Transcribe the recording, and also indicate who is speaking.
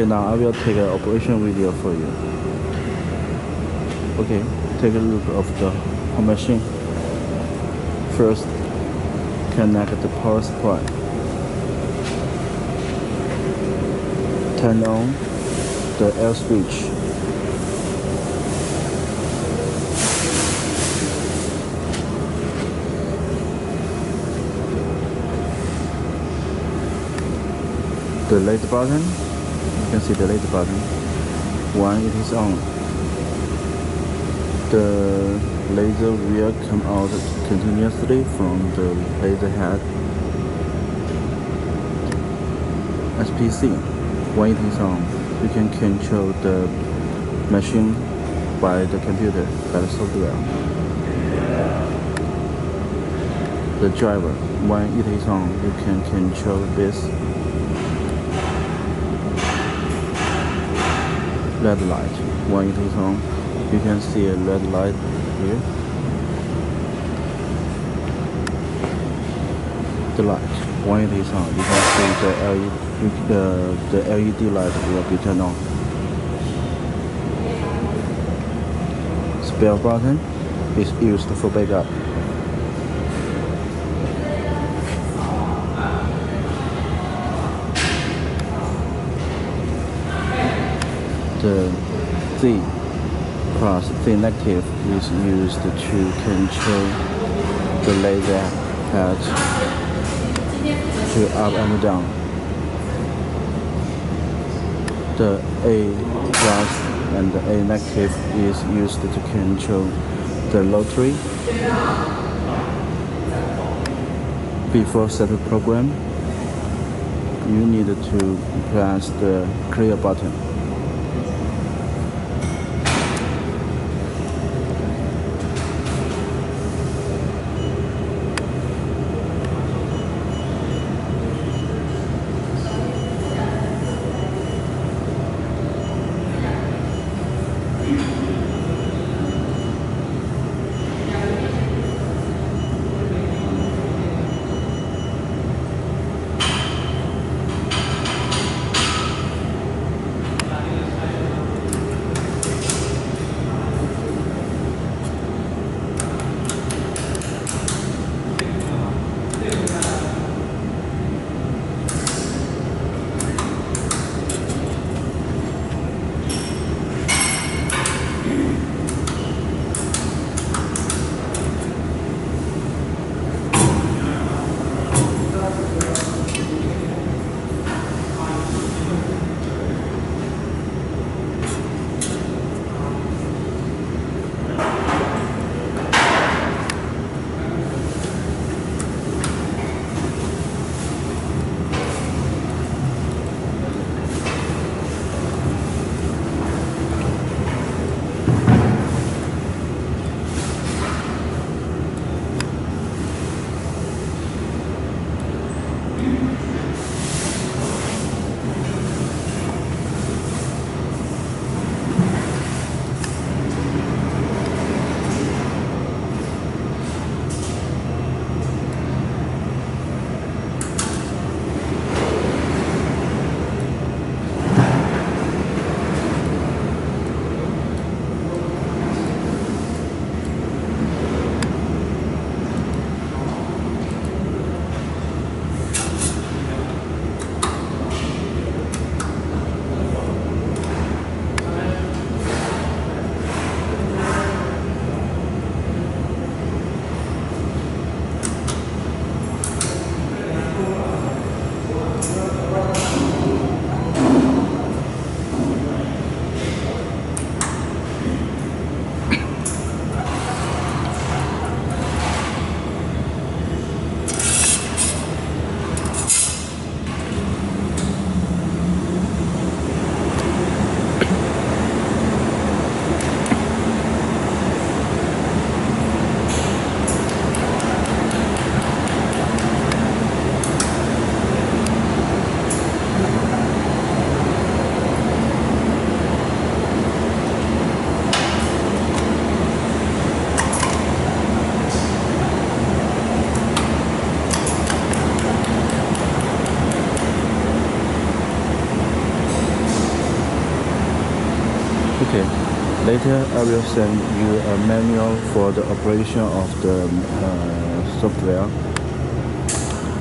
Speaker 1: Okay, now I will take an operation video for you. Okay, take a look of the home machine. First, connect the power supply. Turn on the air switch. The LED button, you can see the LED button. When it is on, the laser will come out continuously from the laser head. SPC, when it is on, you can control the machine by the computer, by the software. The driver, when it is on, you can control this red light. When it is on, you can see a red light here. The light, when it is on, you can see the LED light will be turned on. Spare button is used for backup. The Z plus Z negative is used to control the laser head to up and down. The A plus and the A negative is used to control the rotary. Before set a program, you need to press the clear button. Okay. Later, I will send you a manual for the operation of the software.